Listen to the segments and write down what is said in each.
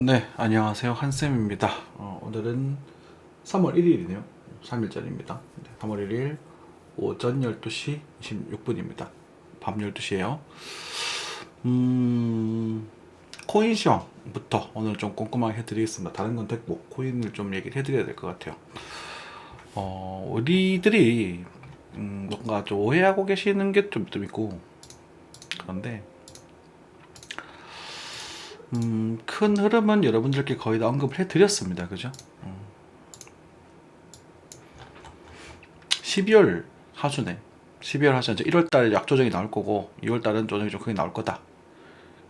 네, 안녕하세요. 한쌤입니다. 오늘은 3월 1일이네요. 3일전입니다. 3월 1일 오전 12시 26분입니다. 밤 12시에요. 코인 시황부터 오늘 좀 꼼꼼하게 해드리겠습니다. 다른 건 됐고, 코인을 좀 얘기를 해드려야 될 것 같아요. 우리들이, 뭔가 좀 오해하고 계시는 게 좀 있고, 그런데, 큰 흐름은 여러분들께 거의 다 언급을 해드렸습니다. 그죠? 12월 하순에 12월 하순에 1월 달에 약조정이 나올 거고 2월 달은 조정이 좀 크게 나올 거다.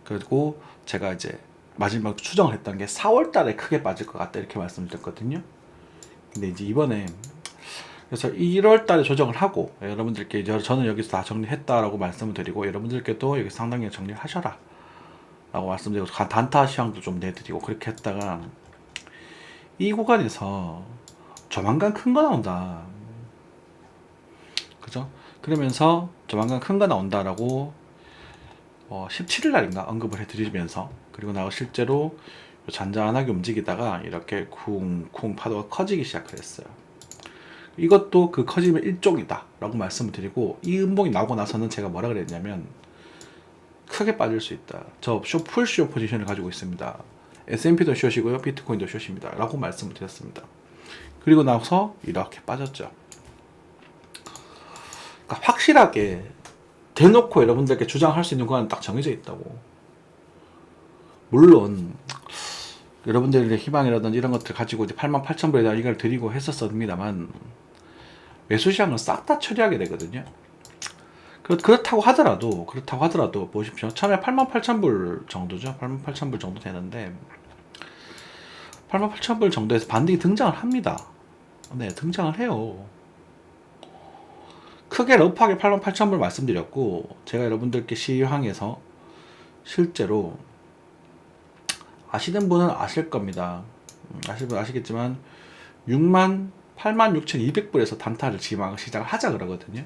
그리고 제가 이제 마지막 추정을 했던 게 4월 달에 크게 빠질 것 같다 이렇게 말씀드렸거든요. 근데 이제 이번에 그래서 1월 달에 조정을 하고 여러분들께 이제 저는 여기서 다 정리했다라고 말씀을 드리고 여러분들께도 여기 상당히 정리를 하셔라 라고 말씀드리고 단타 시황도 좀 내드리고 그렇게 했다가 이 구간에서 조만간 큰 거 나온다. 그죠? 그러면서 조만간 큰 거 나온다라고 17일 날인가 언급을 해드리면서 그리고 나서 실제로 잔잔하게 움직이다가 이렇게 쿵쿵 파도가 커지기 시작을 했어요. 이것도 그 커짐의 일종이다 라고 말씀을 드리고 이 음봉이 나오고 나서는 제가 뭐라 그랬냐면 크게 빠질 수 있다. 저 풀쇼 포지션을 가지고 있습니다. S&P도 숏이고요. 비트코인도 숏입니다. 라고 말씀을 드렸습니다. 그리고 나서 이렇게 빠졌죠. 그러니까 확실하게 대놓고 여러분들께 주장할 수 있는 건 딱 정해져 있다고. 물론 여러분들의 희망이라든지 이런 것들 가지고 이제 88,000불에 대한 이걸 드리고 했었습니다만 매수 시장은 싹 다 처리하게 되거든요. 그렇다고 하더라도 보십시오. 처음에 88,000불 정도죠. 88,000불 정도 되는데 88,000불 정도에서 반등이 등장을 합니다. 네, 등장을 해요. 크게 러프하게 88,000불 말씀드렸고 제가 여러분들께 시황에서 실제로 아시는 분은 아실 겁니다. 아실 분 아시겠지만 86,200불에서 단타를 시작을 하자 그러거든요.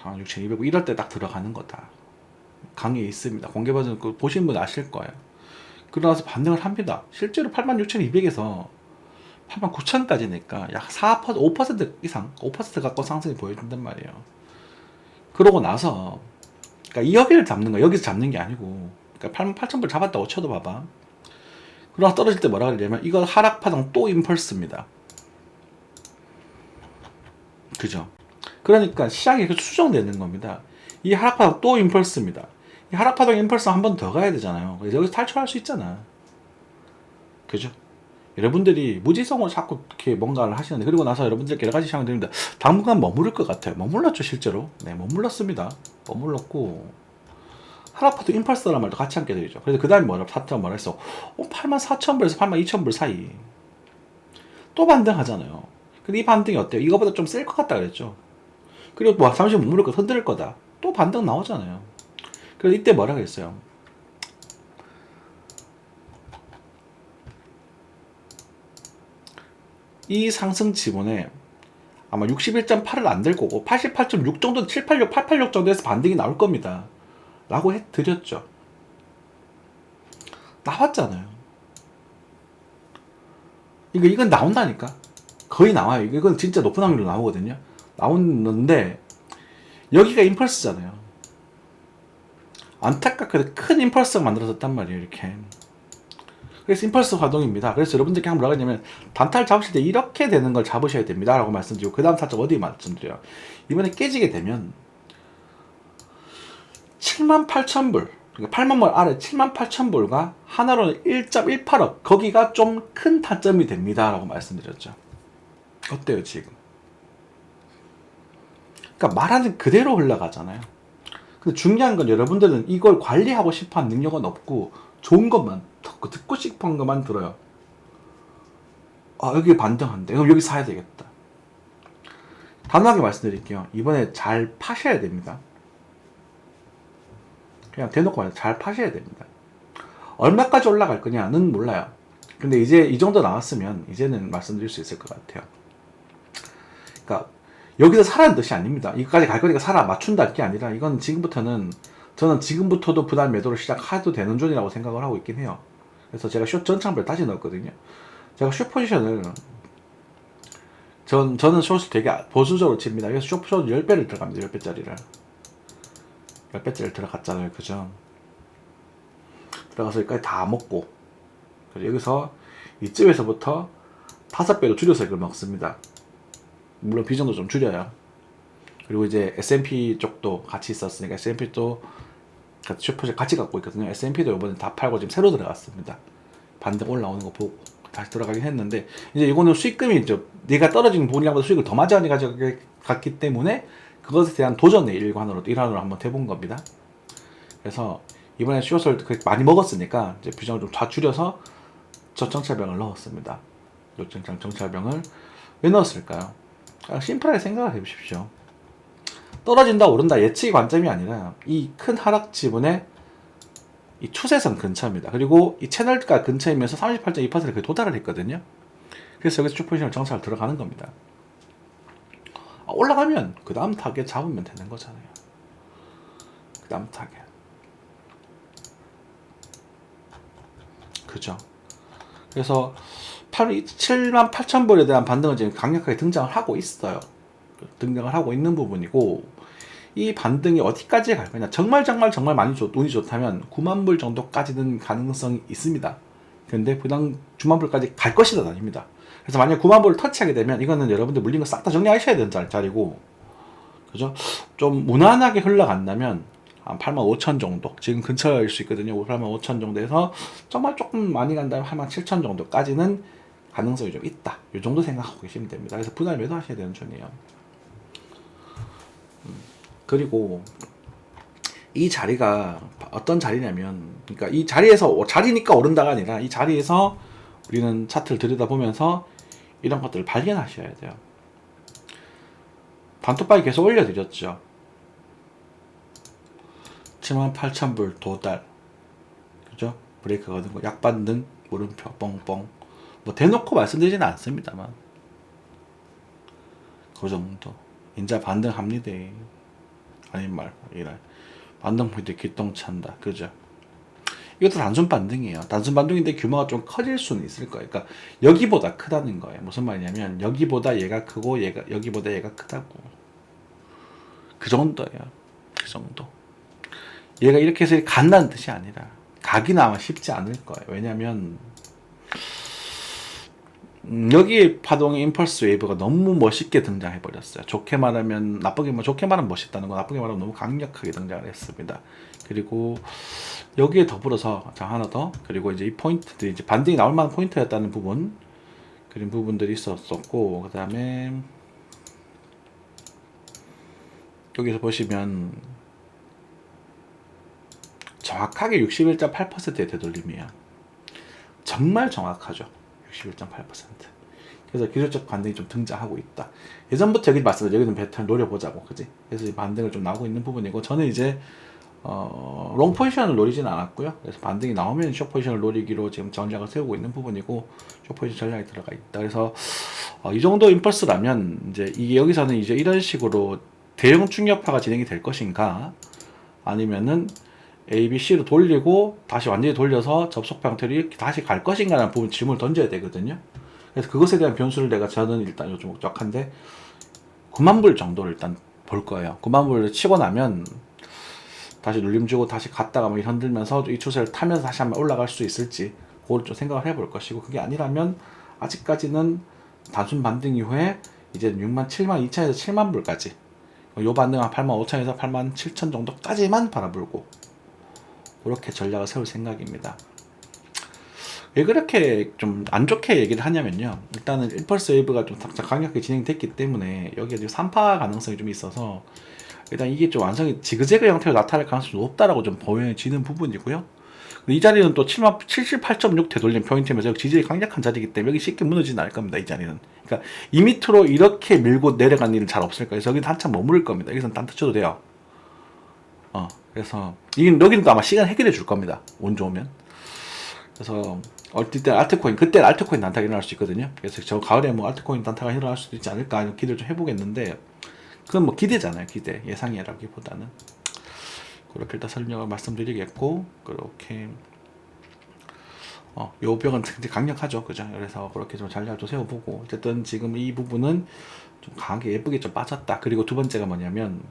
6,200불 이럴 때 딱 들어가는 거다. 강의에 있습니다. 공개 버전 보신 분 아실 거예요. 그러고 나서 반등을 합니다. 실제로 86,200에서 89,000까지니까 약 4%, 5% 이상, 5% 가까운 상승이 보여준단 말이에요. 그러고 나서, 그러니까 이 여기를 잡는 거야. 여기서 잡는 게 아니고, 그러니까 88,000불 잡았다고 쳐도 봐봐. 그러나 떨어질 때 뭐라 그러냐면, 이거 하락파동 또 임펄스입니다. 그죠? 그러니까 시장이 계속 수정되는 겁니다. 이 하락파동 또 임펄스입니다. 이 하락파동 임펄스 한 번 더 가야 되잖아요. 그래서 여기서 탈출할 수 있잖아. 그죠? 여러분들이 무지성으로 자꾸 이렇게 뭔가를 하시는데 그리고 나서 여러분들께 여러 가지 시황을 드립니다. 당분간 머무를 것 같아요. 머물렀죠 실제로. 네, 머물렀습니다. 머물렀고 하락파도 임펄스라는 말도 같이 함께 드리죠. 그래서 그 다음에 뭐라 했어? 84,000불에서 82,000불 사이 또 반등하잖아요. 근데 이 반등이 어때요? 이거보다 좀 셀 것 같다 그랬죠. 그리고 뭐 잠시 머무를 거 흔들 거다. 또 반등 나오잖아요. 그래서 이때 뭐라 그랬어요? 이 상승 지분에 아마 61.8은 안 될 거고 88.6 정도 786, 886 정도에서 반등이 나올 겁니다. 라고 해드렸죠. 나왔잖아요. 이건 나온다니까. 거의 나와요. 이건 진짜 높은 확률로 나오거든요. 나오는데 여기가 임펄스잖아요. 안타깝게도 큰 임펄스가 만들어졌단 말이에요. 이렇게. 그래서 임펄스 활동입니다. 그래서 여러분들께 한번 뭐라 하냐면 단타를 잡으실 때 이렇게 되는 걸 잡으셔야 됩니다 라고 말씀드리고 그 다음 살짝 어디 말씀드려요. 이번에 깨지게 되면 78,000불 그러니까 8만불 아래 78,000불과 하나로는 1.18억 거기가 좀 큰 타점이 됩니다 라고 말씀드렸죠. 어때요 지금? 그러니까 말하는 그대로 흘러가잖아요. 근데 중요한 건 여러분들은 이걸 관리하고 싶어하는 능력은 없고 좋은 것만 듣고 싶은 것만 들어요. 아 여기 반등한대. 그럼 여기 사야 되겠다. 단호하게 말씀드릴게요. 이번에 잘 파셔야 됩니다. 그냥 대놓고 말해서 잘 파셔야 됩니다. 얼마까지 올라갈 거냐는 몰라요. 근데 이제 이 정도 나왔으면 이제는 말씀드릴 수 있을 것 같아요. 그러니까 여기서 사라는 뜻이 아닙니다. 이거까지 갈 거니까 사라 맞춘다 게 아니라 이건 지금부터는 저는 지금부터도 부담 매도를 시작해도 되는 존이라고 생각을 하고 있긴 해요. 그래서 제가 숏 전창별 다시 넣었거든요. 제가 숏 포지션을 저는 숏을 되게 보수적으로 칩니다. 그래서 숏 10배를 들어갑니다. 10배짜리를 10배짜리를 들어갔잖아요. 그죠? 들어가서 여기까지 다 먹고, 그리고 여기서 이쯤에서부터 5배로 줄여서 이걸 먹습니다. 물론 비중도 좀 줄여요. 그리고 이제 S&P 쪽도 같이 있었으니까 S&P도 슈퍼를 같이 갖고 있거든요. S&P도 이번에 다 팔고 지금 새로 들어갔습니다. 반등 올라오는 거 보고 다시 들어가긴 했는데, 이제 이거는 수익금이 이제 내가 떨어진 부분이라보다 수익을 더 많이 가져갔기 때문에 그것에 대한 도전의 일환으로 한번 해본 겁니다. 그래서 이번에 숏을 많이 먹었으니까 이제 비중을 좀 다 줄여서 저정찰병을 넣었습니다. 정찰병을 왜 넣었을까요? 심플하게 생각을 해보십시오. 떨어진다 오른다 예측의 관점이 아니라 이 큰 하락 지분의 이 추세선 근처입니다. 그리고 이 채널가 근처이면서 38.2%에 도달을 했거든요. 그래서 여기서 슈퍼포지션을 정찰 들어가는 겁니다. 올라가면 그 다음 타겟 잡으면 되는 거잖아요. 그 다음 타겟. 그죠? 그래서 78,000불에 대한 반등은 지금 강력하게 등장을 하고 있어요. 등장을 하고 있는 부분이고, 이 반등이 어디까지 갈 거냐. 정말 많이 운이 좋다면 9만 불 정도까지는 가능성이 있습니다. 근데 그냥 주만 불까지 갈 것이다 아닙니다. 그래서 만약 9만 불을 터치하게 되면 이거는 여러분들 물린 거 싹 다 정리하셔야 되는 자리고, 그죠? 좀 무난하게 흘러간다면 한 85,000 정도, 지금 근처일 수 있거든요. 85,000 정도에서 정말 조금 많이 간다면 87,000 정도까지는 가능성이 좀 있다. 이 정도 생각하고 계시면 됩니다. 그래서 분할 매도하셔야 되는 중이에요. 그리고 이 자리가 어떤 자리냐면, 그러니까 이 자리에서 자리니까 오른다가 아니라 이 자리에서 우리는 차트를 들여다보면서 이런 것들을 발견하셔야 돼요. 단톡방에 계속 올려드렸죠. 78,000불 도달, 그죠? 브레이크 거는 거, 약반등, 물음표, 뻥뻥. 뭐 대놓고 말씀드리지는 않습니다만 그 정도. 인자 반등합니다. 아닌 말고 이런 반등 포인트 기똥찬다. 그죠? 이것도 단순 반등이에요. 단순 반등인데 규모가 좀 커질 수는 있을 거예요. 그러니까 여기보다 크다는 거예요. 무슨 말이냐면 여기보다 얘가 크고 여기보다 얘가 크다고. 그 정도예요. 그 정도. 얘가 이렇게 해서 간다는 뜻이 아니라 가기는 아마 쉽지 않을 거예요. 왜냐면 여기에 파동의 임펄스 웨이브가 너무 멋있게 등장해 버렸어요. 좋게 말하면 좋게 말하면 멋있다는 거, 나쁘게 말하면 너무 강력하게 등장을 했습니다. 그리고 여기에 더불어서 하나 더, 그리고 이제 이 포인트들이 이제 반등이 나올 만한 포인트였다는 부분, 그런 부분들이 있었었고, 그 다음에 여기서 보시면 정확하게 61.8%의 되돌림이에요. 정말 정확하죠. 61.8%. 그래서 기술적 반등이 좀 등장하고 있다. 예전부터 여기 말씀드린 여기는 패턴 노려보자고, 그지? 그래서 이 반등을 좀 나오고 있는 부분이고, 저는 이제 롱 포지션을 노리지는 않았고요. 그래서 반등이 나오면 숏 포지션을 노리기로 지금 전략을 세우고 있는 부분이고, 숏 포지션 전략이 들어가 있다. 그래서 이 정도 임펄스라면 이제 이게 여기서는 이제 이런 식으로 대형 충격파가 진행이 될 것인가, 아니면은 A, B, C로 돌리고 다시 완전히 돌려서 접속파 형태로 이렇게 다시 갈 것인가라는 부분 질문을 던져야 되거든요. 그래서 그것에 대한 변수를 저는 일단 요즘 목적한데 9만 불 정도를 일단 볼 거예요. 9만 불을 치고 나면 다시 눌림 주고 다시 갔다가 뭐 흔들면서 이 추세를 타면서 다시 한번 올라갈 수 있을지 그걸 좀 생각을 해볼 것이고, 그게 아니라면 아직까지는 단순 반등 이후에 이제 6만 7만 2천에서 7만 불까지, 요 반등은 8만 5천에서 8만 7천 정도까지만 바라보고 그렇게 전략을 세울 생각입니다. 왜 그렇게 좀 안 좋게 얘기를 하냐면요, 일단은 임펄스 웨이브가 좀 강력하게 진행됐기 때문에 여기에 지금 3파 가능성이 좀 있어서 일단 이게 좀 완성이 지그재그 형태로 나타날 가능성이 높다라고 좀 보여지는 부분이고요. 이 자리는 또 78.6 되돌림 포인트면서 지지율이 강력한 자리이기 때문에 여기 쉽게 무너지진 않을 겁니다. 이 자리는. 그러니까 이 밑으로 이렇게 밀고 내려간 일은 잘 없을 거예요. 그래서 여기는 한참 머무를 겁니다. 여기서는 딴 쳐도 돼요. 그래서 여기는 또 아마 시간 해결해 줄 겁니다. 운 좋으면. 그래서 어쨌든 알트코인, 그때 알트코인 단타가 일어날 수 있거든요. 그래서 저 가을에 뭐 알트코인 단타가 일어날 수도 있지 않을까 이런 기대를 좀 해보겠는데, 그건 뭐 기대잖아요. 기대, 예상이라기보다는. 그렇게 일단 설명을 말씀드리겠고, 그렇게 요 벽은 굉장히 강력하죠. 그죠? 그래서 그렇게 좀 전략을 좀 세워보고, 어쨌든 지금 이 부분은 좀 강하게 예쁘게 좀 빠졌다. 그리고 두 번째가 뭐냐면,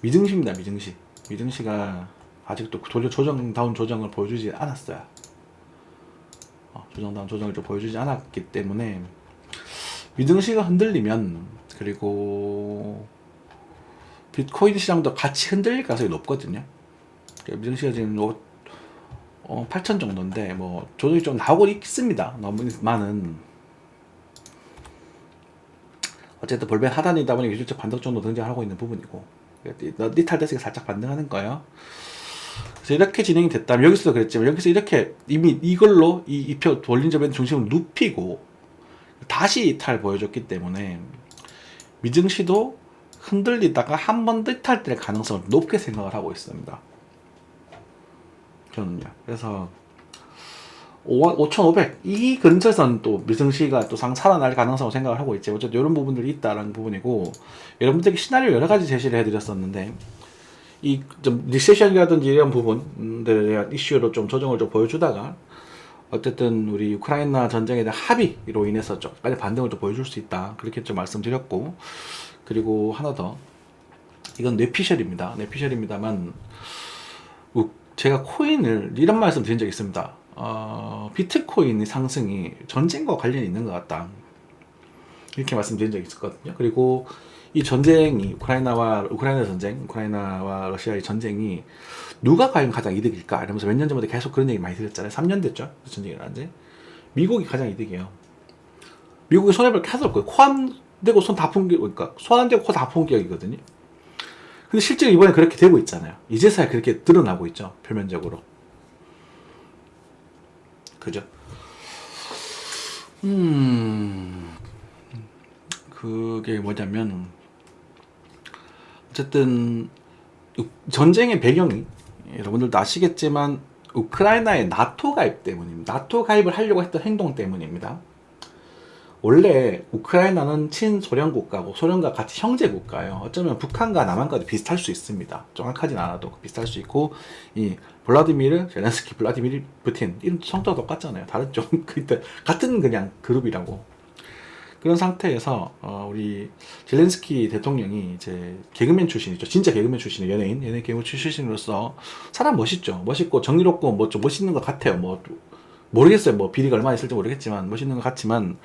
미증시입니다, 미증시. 미증시가 아직도 도저 조정다운 조정을 보여주지 않았어요. 조정다운 조정을 좀 보여주지 않았기 때문에, 미증시가 흔들리면, 그리고 비트코인 시장도 같이 흔들릴 가능성이 높거든요. 미증시가 지금 8천 정도인데 뭐 조정이 좀 나오고 있습니다. 너무 많은. 어쨌든 볼벤 하단이다 보니 기술적 반등 정도 등장하고 있는 부분이고, 니탈 데스가 살짝 반등하는 거예요. 그래서 이렇게 진행이 됐다면, 여기서도 그랬지만 여기서 이렇게 이미 이걸로 이표 돌린 점의 중심을 눕히고 다시 이탈 보여줬기 때문에 미증시도 흔들리다가 한 번 더 이탈될 가능성을 높게 생각을 하고 있습니다. 저는요. 그래서 5,500 이 근처에서는 또 미증시가 또 살아날 가능성을 생각을 하고 있지. 어쨌든 이런 부분들이 있다라는 부분이고, 여러분들에게 시나리오 여러 가지 제시를 해드렸었는데, 이 좀 리세션이라든지 이런 부분들에 대한 이슈로 좀 조정을 좀 보여주다가, 어쨌든 우리 우크라이나 전쟁에 대한 합의로 인해서 좀 빨리 반등을 좀 보여줄 수 있다, 그렇게 좀 말씀드렸고, 그리고 하나 더, 이건 뇌피셜입니다. 뇌피셜입니다만, 제가 코인을 이런 말씀 드린 적이 있습니다. 비트코인의 상승이 전쟁과 관련이 있는 것 같다, 이렇게 말씀드린 적이 있었거든요. 그리고 이 전쟁이 우크라이나 전쟁, 우크라이나와 러시아의 전쟁이 누가 과연 가장 이득일까 이러면서 몇 년 전부터 계속 그런 얘기 많이 드렸잖아요. 3년 됐죠, 전쟁이 일어난 지. 미국이 가장 이득이에요. 미국이 손해볼 게 하나도 없고요. 코 안 대고 손 다 푼 게, 그러니까 손 안 대고 코 다 푼 격이거든요. 근데 실제로 이번에 그렇게 되고 있잖아요. 이제서야 그렇게 드러나고 있죠, 표면적으로. 그죠? 그게 뭐냐면, 어쨌든 전쟁의 배경이 여러분들도 아시겠지만 우크라이나의 나토 가입 때문입니다. 나토 가입을 하려고 했던 행동 때문입니다. 원래 우크라이나는 친소련 국가고 소련과 같이 형제 국가예요. 어쩌면 북한과 남한과도 비슷할 수 있습니다. 정확하진 않아도 비슷할 수 있고, 이 블라디미르 젤렌스키, 블라디미르 푸틴 이런 성자가 똑같잖아요. 다른 좀 같은 그냥 그룹이라고. 그런 상태에서 우리 젤렌스키 대통령이 이제 개그맨 출신이죠. 진짜 개그맨 출신의 연예인 개그맨 출신으로서 사람 멋있죠. 멋있고 정의롭고 뭐 좀 멋있는 것 같아요. 뭐 모르겠어요. 뭐 비리가 얼마나 있을지 모르겠지만 멋있는 것 같지만,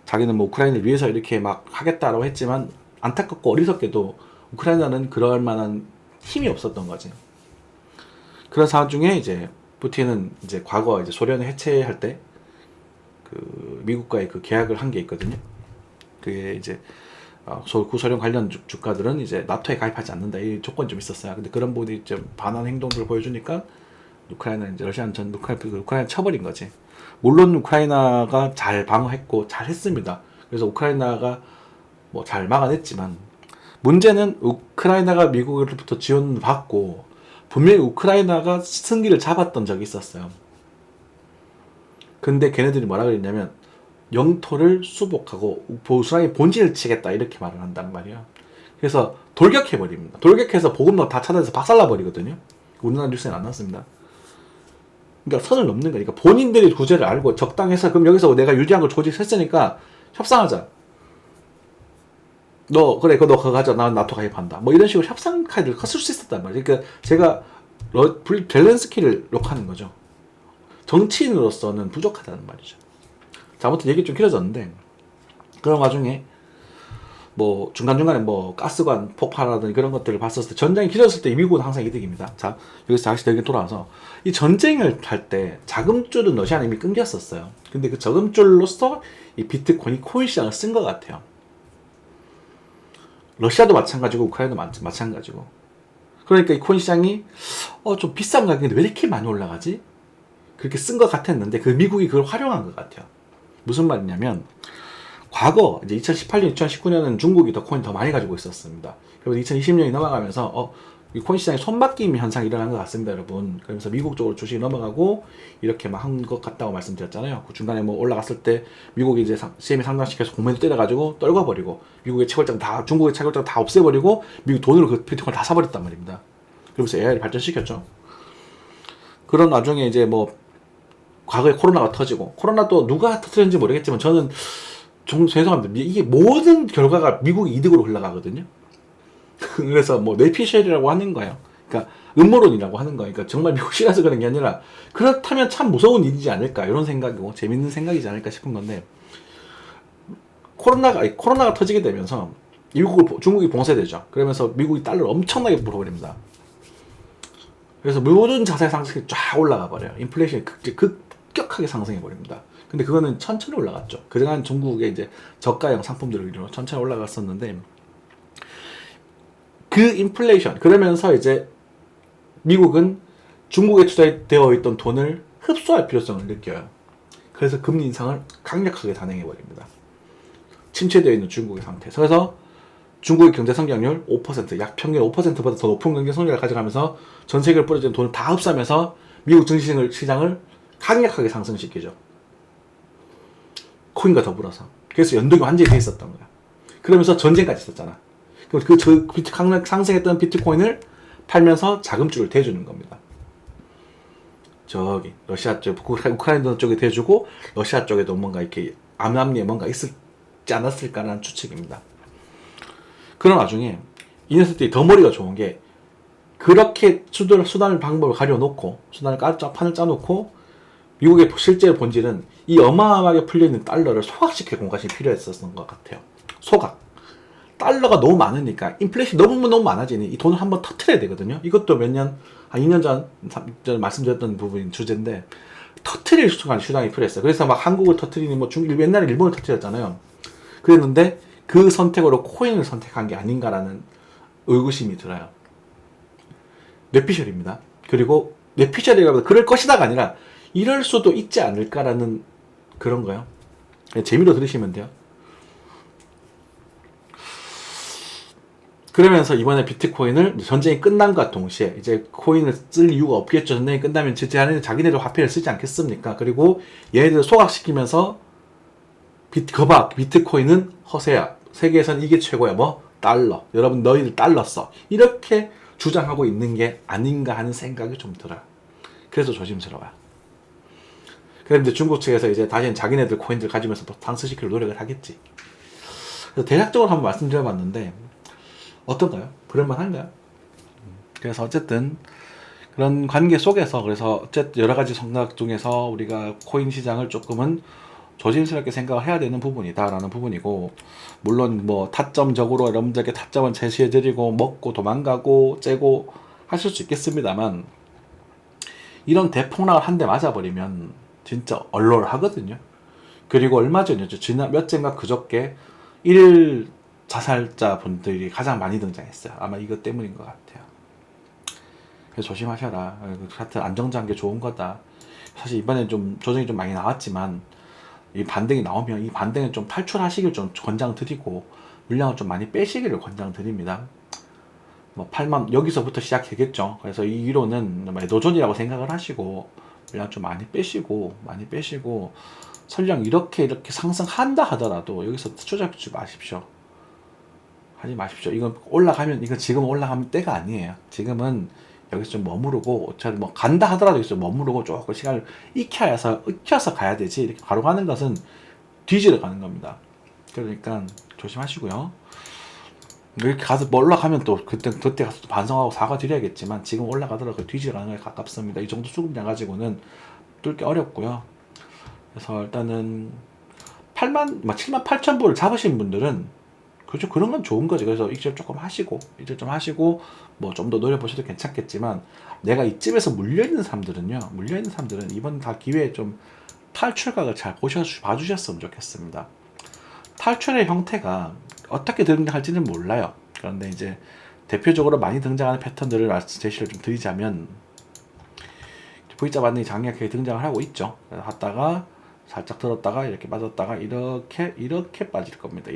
자기는 뭐 우크라이나를 위해서 이렇게 막 하겠다라고 했지만 안타깝고 어리석게도 우크라이나는 그럴 만한 힘이 없었던 거지. 그런 상황 중에 이제 푸틴은 이제 과거 이제 소련을 해체할 때 그 미국과의 그 계약을 한 게 있거든요. 그게 이제 구소련 관련 주가들은 이제 나토에 가입하지 않는다, 이 조건이 좀 있었어요. 근데 그런 부분이 좀 반한 행동들을 보여주니까 우크라이나 이제 러시아는 우크라이나 쳐버린 거지. 물론 우크라이나가 잘 방어했고 잘 했습니다. 그래서 우크라이나가 뭐 잘 막아냈지만, 문제는 우크라이나가 미국으로부터 지원을 받고 분명히 우크라이나가 승기를 잡았던 적이 있었어요. 근데 걔네들이 뭐라 그랬냐면 영토를 수복하고 우크라이나 본진을 치겠다, 이렇게 말을 한단 말이야. 그래서 돌격해버립니다. 돌격해서 보급로 다 차단해서 박살나버리거든요. 우리나라 뉴스에는 안 났습니다. 그러니까 선을 넘는 거니까 본인들이 구제를 알고 적당해서, 그럼 여기서 내가 유리한 걸 조직했으니까 협상하자. 너 그래, 너 그거 가져. 난 나토 가입한다. 뭐 이런 식으로 협상 카드를 쓸 수 있었단 말이에요. 그러니까 제가 젤렌스키를 욕하는 거죠. 정치인으로서는 부족하다는 말이죠. 자, 아무튼 얘기 좀 길어졌는데, 그런 와중에 뭐 중간중간에 뭐 가스관 폭발하든 그런 것들을 봤었을 때, 전쟁이 길어졌을 때 미국은 항상 이득입니다. 자, 여기서 다시 여기 돌아와서 이 전쟁을 할 때 자금줄은 러시아는 이미 끊겼었어요. 근데 그 자금줄로서 이 비트코인, 코인 시장을 쓴 것 같아요. 러시아도 마찬가지고 우크라이나도 마찬가지고. 그러니까 이 코인 시장이 좀 비싼 가격인데 왜 이렇게 많이 올라가지? 그렇게 쓴 것 같았는데, 그 미국이 그걸 활용한 것 같아요. 무슨 말이냐면, 과거 이제 2018년, 2019년은 중국이 더 코인 더 많이 가지고 있었습니다. 그리고 2020년이 넘어가면서 이 코인 시장에 손바뀜 현상이 일어난 것 같습니다, 여러분. 그러면서 미국 쪽으로 주식이 넘어가고 이렇게 막 한 것 같다고 말씀드렸잖아요. 그 중간에 뭐 올라갔을 때 미국이 이제 CME 상장시켜서 공매도 때려가지고 떨궈버리고, 미국의 채굴장 다, 중국의 채굴장 다 없애버리고 미국 돈으로 그 비트코인 다 사버렸단 말입니다. 그러면서 AI를 발전시켰죠. 그런 와중에 이제 뭐 과거에 코로나가 터지고 코로나도 누가 터뜨렸는지 모르겠지만 저는 좀 죄송합니다. 이게 모든 결과가 미국의 이득으로 흘러가거든요. 그래서 뭐 뇌피셜이라고 하는 거예요. 그러니까 음모론이라고 하는 거예요. 그러니까 정말 미국 싫어서 그런 게 아니라 그렇다면 참 무서운 일이지 않을까 이런 생각이고 재밌는 생각이지 않을까 싶은 건데 코로나가 터지게 되면서 중국이 봉쇄되죠. 그러면서 미국이 달러를 엄청나게 불어버립니다. 그래서 모든 자산 상승이 쫙 올라가 버려요. 인플레이션이 급격하게 상승해 버립니다. 근데 그거는 천천히 올라갔죠. 그동안 중국의 이제 저가형 상품들을 위로 천천히 올라갔었는데 그 인플레이션 그러면서 이제 미국은 중국에 투자되어 있던 돈을 흡수할 필요성을 느껴요. 그래서 금리 인상을 강력하게 단행해 버립니다. 침체되어 있는 중국의 상태에서. 그래서 중국의 경제 성장률 5%, 약 평균 5%보다 더 높은 경제 성장을 가져가면서 전 세계를 뿌려진 돈을 다 흡수하면서 미국 증시시장을 강력하게 상승시키죠. 코인과 더불어서. 그래서 연동이 완전히 돼 있었던 거야. 그러면서 전쟁까지 있었잖아. 그럼 강력 상승했던 비트코인을 팔면서 자금줄을 대주는 겁니다. 저기 러시아 쪽, 우크라이나 쪽에 대주고 러시아 쪽에도 뭔가 이렇게 암암리에 뭔가 있지 않았을까라는 추측입니다. 그런 와중에 이녀석들이 더 머리가 좋은 게 그렇게 수단을 방법을 가려놓고 판을 짜놓고 미국의 실제 본질은 이 어마어마하게 풀려있는 달러를 소각시킬 공간이 필요했었던 것 같아요. 소각. 달러가 너무 많으니까 인플레이션이 너무 많아지니 이 돈을 한번 터트려야 되거든요. 이것도 한 2년 전 말씀드렸던 부분인 주제인데 터트릴 수단이 필요했어요. 그래서 막 한국을 터트리니 옛날에 일본을 터트렸잖아요. 그랬는데 그 선택으로 코인을 선택한 게 아닌가라는 의구심이 들어요. 뇌피셜입니다. 그리고 뇌피셜이라고 그럴 것이다가 아니라 이럴 수도 있지 않을까라는 그런 거요. 재미로 들으시면 돼요. 그러면서 이번에 비트코인을 전쟁이 끝난과 동시에 이제 코인을 쓸 이유가 없겠죠. 전쟁이 끝나면 자기네들 화폐를 쓰지 않겠습니까? 그리고 얘네들을 소각시키면서 비트코인은 허세야. 세계에선 이게 최고야. 달러. 여러분 너희들 달러 써. 이렇게 주장하고 있는 게 아닌가 하는 생각이 좀 들어요. 그래서 조심스러워요. 그런데 중국 측에서 이제 다시는 자기네들 코인들 가지면서 상승시킬 노력을 하겠지. 그래서 대략적으로 한번 말씀드려봤는데 어떤가요? 그럴만한가요? 그래서 어쨌든 그런 관계 속에서 그래서 어쨌든 여러 가지 생각 중에서 우리가 코인 시장을 조금은 조심스럽게 생각을 해야 되는 부분이다라는 부분이고, 물론 타점적으로 여러분들께 타점을 제시해드리고 먹고 도망가고 째고 하실 수 있겠습니다만 이런 대폭락을 한 대 맞아버리면 진짜 얼얼하거든요. 그리고 얼마 전이었죠. 지난 몇째인가 그저께 1일 자살자 분들이 가장 많이 등장했어요. 아마 이것 때문인 것 같아요. 그래서 조심하셔라. 하여튼 안정적인 게 좋은 거다. 사실 이번에 좀 조정이 좀 많이 나왔지만 이 반등이 나오면 이 반등을 좀 탈출하시길 좀 권장드리고 물량을 좀 많이 빼시기를 권장드립니다. 8만 여기서부터 시작되겠죠. 그래서 이 위로는 매도존이라고 생각을 하시고 물량 좀 많이 빼시고 설령 이렇게 상승한다 하더라도 여기서 투자하지 마십시오. 하지 마십시오. 이건 지금 올라가면 때가 아니에요. 지금은 여기서 좀 머무르고, 어차피 간다 하더라도 여기서 머무르고 조금 시간을 익혀서 가야 되지. 이렇게 바로 가는 것은 뒤지러 가는 겁니다. 그러니까 조심하시고요. 이렇게 가서 올라가면 또 그때 가서 또 반성하고 사과드려야겠지만 지금 올라가더라도 뒤지러 가는 거에 가깝습니다. 이 정도 수급량 가지고는 뚫기 어렵고요. 그래서 일단은 7만 8천 불을 잡으신 분들은 그렇죠. 그런 건 좋은 거지. 그래서 익절 좀 하시고 좀 더 노려보셔도 괜찮겠지만 내가 이쯤에서 물려있는 사람들은 이번 다 기회에 좀 탈출각을 잘 봐주셨으면 좋겠습니다. 탈출의 형태가 어떻게 등장할지는 몰라요. 그런데 이제 대표적으로 많이 등장하는 패턴들을 제시를 좀 드리자면 V자 반등이 강력하게 등장을 하고 있죠. 그래서 갔다가 살짝 들었다가 이렇게 빠졌다가 이렇게 빠질 겁니다.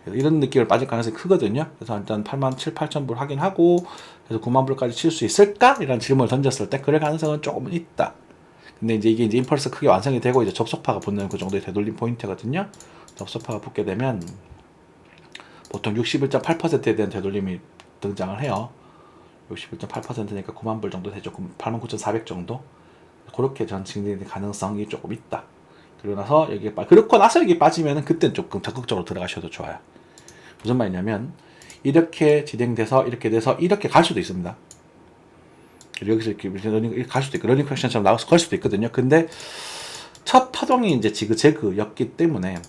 이런 느낌을 빠질 가능성이 크거든요. 그래서 일단 8천 불 확인하고 그래서 9만 불까지 칠 수 있을까? 이런 질문을 던졌을 때 그럴 가능성은 조금은 있다. 근데 이게 임펄스 크게 완성이 되고 이제 접속파가 붙는 그 정도의 되돌림 포인트거든요. 접속파가 붙게 되면 보통 61.8%에 대한 되돌림이 등장을 해요. 61.8%니까 9만 불 정도 되죠. 89,400 정도. 그렇게 전 진행될 가능성이 조금 있다. 그리고 나서 여기에 그렇고 나서 여기 빠지면은 그때 조금 적극적으로 들어가셔도 좋아요. 무슨 말이냐면 이렇게 진행돼서 이렇게 돼서 이렇게 갈 수도 있습니다. 여기서 이렇게 러닝 갈 수도 있고 러닝 퀘션처럼 나와서 갈 수도 있거든요. 근데 첫 파동이 이제 지그재그였기 때문에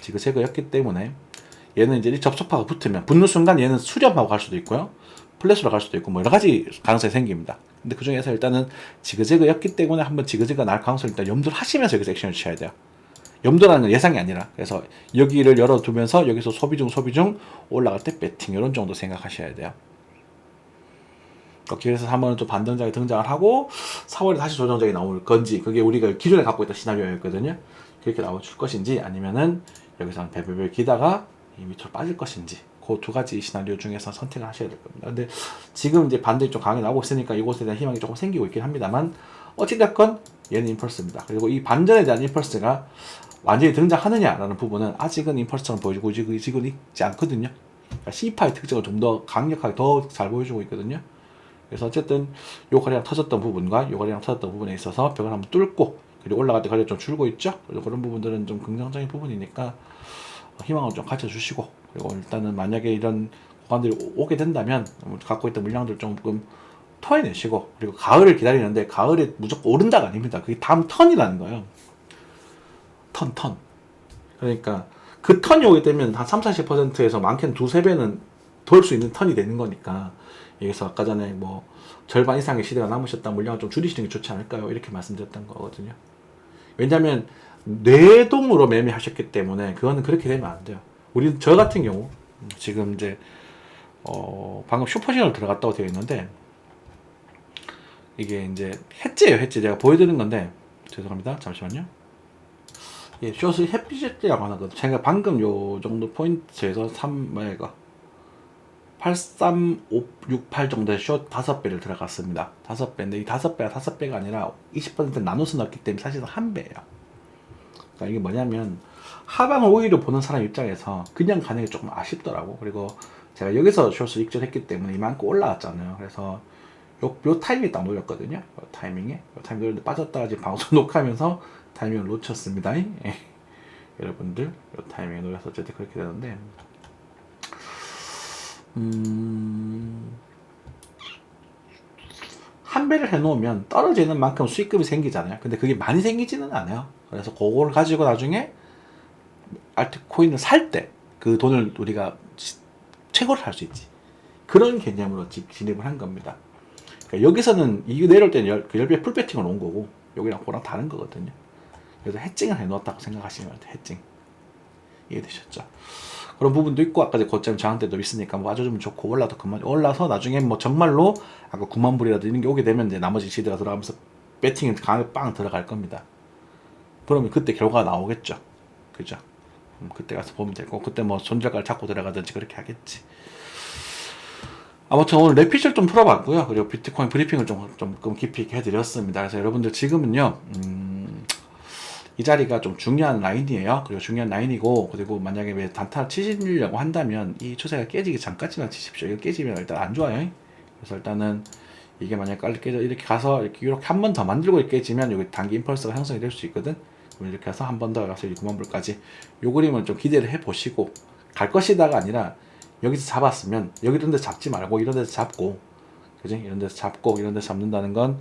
얘는 이제 접촉파가 붙는 순간 얘는 수렴하고 갈 수도 있고요. 플랫으로 갈 수도 있고 뭐 여러 가지 가능성이 생깁니다. 근데 그 중에서 일단은 지그재그였기 때문에 한번 지그재그가 날 가능성을 일단 염두를 하시면서 여기서 액션을 취해야 돼요. 염두라는 건 예상이 아니라. 그래서 여기를 열어두면서 여기서 소비 중 올라갈 때 배팅 이런 정도 생각하셔야 돼요. 그래서 3월은 좀 반등작이 등장을 하고 4월에 다시 조정작이 나올 건지, 그게 우리가 기존에 갖고 있던 시나리오였거든요. 그렇게 나와줄 것인지, 아니면은 여기서 배배배 기다가 이 밑으로 빠질 것인지, 그 두 가지 시나리오 중에서 선택을 하셔야 될 겁니다. 근데 지금 이제 반등이 좀 강하게 나오고 있으니까 이곳에 대한 희망이 조금 생기고 있긴 합니다만, 어찌됐건 얘는 임펄스입니다. 그리고 이 반전에 대한 임펄스가 완전히 등장하느냐라는 부분은 아직은 임펄스처럼 보여주고 있지 않거든요. 그러니까 C파의 특징을 좀 더 강력하게 더 잘 보여주고 있거든요. 그래서 어쨌든 요 거래량 터졌던 부분과 요 거래량 터졌던 부분에 있어서 벽을 한번 뚫고, 그리고 올라갈 때 거래가 좀 줄고 있죠. 그리고 그런 부분들은 좀 긍정적인 부분이니까 희망을 좀 가져주시고, 그리고 일단은 만약에 이런 구간들이 오게 된다면 갖고 있던 물량들 조금 토해내시고, 그리고 가을을 기다리는데 가을에 무조건 오른다가 아닙니다. 그게 다음 턴이라는 거예요. 턴. 그러니까 그 턴이 오게 되면 한 30-40%에서 많게는 2-3배는 돌 수 있는 턴이 되는 거니까, 여기서 아까 전에 뭐 절반 이상의 시대가 남으셨다, 물량을 좀 줄이시는 게 좋지 않을까요? 이렇게 말씀드렸던 거거든요. 왜냐면 뇌동으로 매매하셨기 때문에 그거는 그렇게 되면 안 돼요. 저 같은 경우 지금 이제 방금 슈퍼시널 들어갔다고 되어 있는데, 이게 이제 해지예요. 해지. 제가 보여드리는 건데, 죄송합니다. 잠시만요. 예, 숏을 햇빛이라고 하거든요. 제가 방금 요 정도 포인트에서 83568 정도의 숏 5배를 들어갔습니다. 5배인데 이 5배가 5배가 아니라 20% 나눠서 넣었기 때문에 사실은 1배예요. 그러니까 이게 뭐냐면 하방을 오히려 보는 사람 입장에서 그냥 가는 게 조금 아쉽더라고. 그리고 제가 여기서 숏을 익절했기 때문에 이만큼 올라왔잖아요. 그래서 요 타이밍에 딱 놓였거든요. 요 타이밍에 놓였는데 빠졌다가 지금 방송 녹화하면서 타이밍을 놓쳤습니다. 예. 여러분들 요 타이밍에 놓여서 어쨌든 그렇게 되는데, 한 배를 해놓으면 떨어지는 만큼 수익금이 생기잖아요. 근데 그게 많이 생기지는 않아요. 그래서 그걸 가지고 나중에 알트코인을 살 때 그 돈을 우리가 최고를 할 수 있지. 그런 개념으로 진입을 한 겁니다. 그러니까 여기서는 이거 내려올 때는 10배 풀배팅을 놓은 거고, 여기랑 그거랑 다른 거거든요. 그래서 해칭을 해놓았다고 생각하시면 돼요. 해칭. 이해되셨죠? 그런 부분도 있고, 아까 고점 저항대도 있으니까 뭐 아주 좀 좋고, 올라서 나중에 뭐 정말로 아까 9만 불이라도 이런 게 오게 되면 이제 나머지 시대가 들어가면서 배팅이 강하게 빵 들어갈 겁니다. 그러면 그때 결과가 나오겠죠. 그죠? 그때 가서 보면 되고, 그때 뭐 손절가를 잡고 들어가든지 그렇게 하겠지. 아무튼 오늘 레피셜 좀 풀어봤고요. 그리고 비트코인 브리핑을 좀 깊이 있게 해드렸습니다. 그래서 여러분들 지금은요, 이 자리가 좀 중요한 라인이에요. 그리고 중요한 라인이고, 그리고 만약에 단타를 치시려고 한다면 이 추세가 깨지기 전까지만 치십시오. 이거 깨지면 일단 안 좋아요. 그래서 일단은 이게 만약에 깔리 깨져 이렇게 가서 이렇게 한 번 더 만들고 깨지면 여기 단기 임펄스가 형성이 될 수 있거든. 그럼 이렇게 해서 한 번 더 가서 9만 불까지 요 그림을 좀 기대를 해 보시고, 갈 것이다가 아니라 여기서 잡았으면 여기 이런 데서 잡지 말고 이런 데서 잡고, 그지? 이런 데서 잡고 이런 데서 잡는다는 건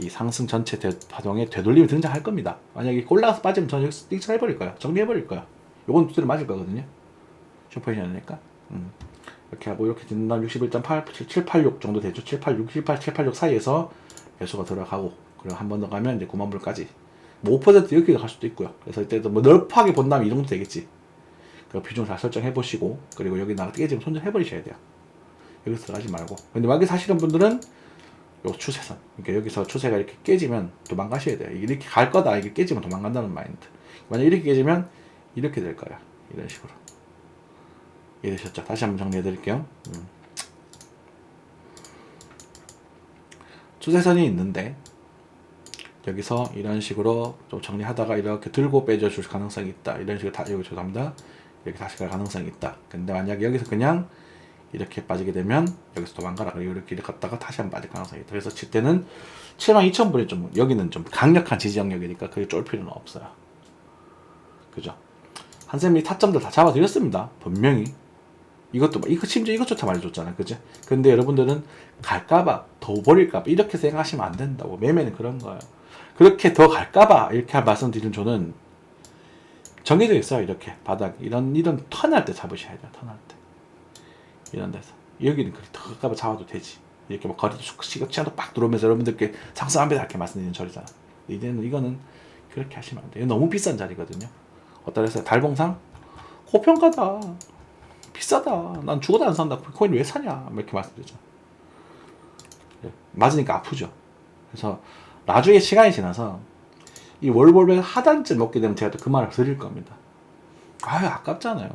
이 상승 전체 파동에 되돌림이 등장할 겁니다. 만약에 올라가서 빠지면 저는 여기서 띵쳐해버릴 거야. 정리해버릴 거야. 요건 두드려 맞을 거거든요. 슈퍼시니까. 이렇게 하고 이렇게 듣는 다음 61.8, 786 정도 되죠. 786, 786 사이에서 매수가 들어가고, 그리고 한 번 더 가면 이제 9만 불까지. 뭐 5% 이렇게 갈 수도 있고요. 그래서 이때도 뭐 넓하게 본다면 이 정도 되겠지. 그 비중을 잘 설정해 보시고, 그리고 여기 나가 깨지면 손절해 버리셔야 돼요. 여기서 들어가지 말고. 근데 만약에 사시는 분들은 요 추세선, 그러니까 여기서 추세가 이렇게 깨지면 도망가셔야 돼요. 이렇게 갈 거다, 이게 깨지면 도망간다는 마인드. 만약 이렇게 깨지면 이렇게 될 거야. 이런 식으로. 이해되셨죠? 다시 한번 정리해 드릴게요. 추세선이 있는데 여기서 이런 식으로 좀 정리하다가 이렇게 들고 빼줘 줄 가능성이 있다. 이런 식으로 여기 죄송합니다. 이렇게 다시 갈 가능성이 있다. 근데 만약에 여기서 그냥 이렇게 빠지게 되면 여기서 도망가라. 그리고 이렇게 갔다가 다시 한번 빠질 가능성이 있다. 그래서 칠 때는 72,000불이 좀 여기는 좀 강력한 지지 영역이니까 그게 쫄 필요는 없어요. 그죠? 한쌤이 타점들 다 잡아드렸습니다. 분명히. 이것도 이거 심지어 이것조차 말해줬잖아요. 그죠? 근데 여러분들은 갈까봐 더 버릴까봐 이렇게 생각하시면 안 된다고. 매매는 그런 거예요. 그렇게 더 갈까봐 이렇게 말씀드리는 저는 정해져 있어요. 이렇게 바닥 이런 턴할 때 잡으셔야 돼요. 턴할 때 이런 데서 여기는 그렇게 더 갈까봐 잡아도 되지. 이렇게 뭐 거리도 시각시간도 빡 들어오면서 여러분들께 상승합니다 이렇게 말씀드리는 절이잖아. 이거는 그렇게 하시면 안 돼요. 너무 비싼 자리거든요. 어따 그래서 달봉상 고평가다. 비싸다. 난 죽어도 안 산다. 코인 왜 사냐? 이렇게 말씀드리죠. 맞으니까 아프죠. 그래서 나중에 시간이 지나서 이 월볼백 하단쯤 먹게 되면 제가 또 그 말을 드릴 겁니다. 아유 아깝잖아요.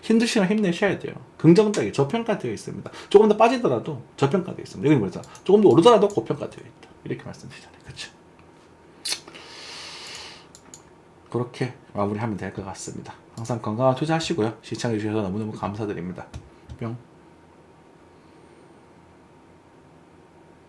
힘드시면 힘내셔야 돼요. 긍정적이 저평가되어 있습니다. 조금 더 빠지더라도 저평가되어 있습니다. 여기 뭐죠? 조금 더 오르더라도 고평가되어 있다. 이렇게 말씀드리잖아요. 그렇죠? 그렇게 마무리하면 될 것 같습니다. 항상 건강한 투자하시고요. 시청해주셔서 너무너무 감사드립니다. 뿅.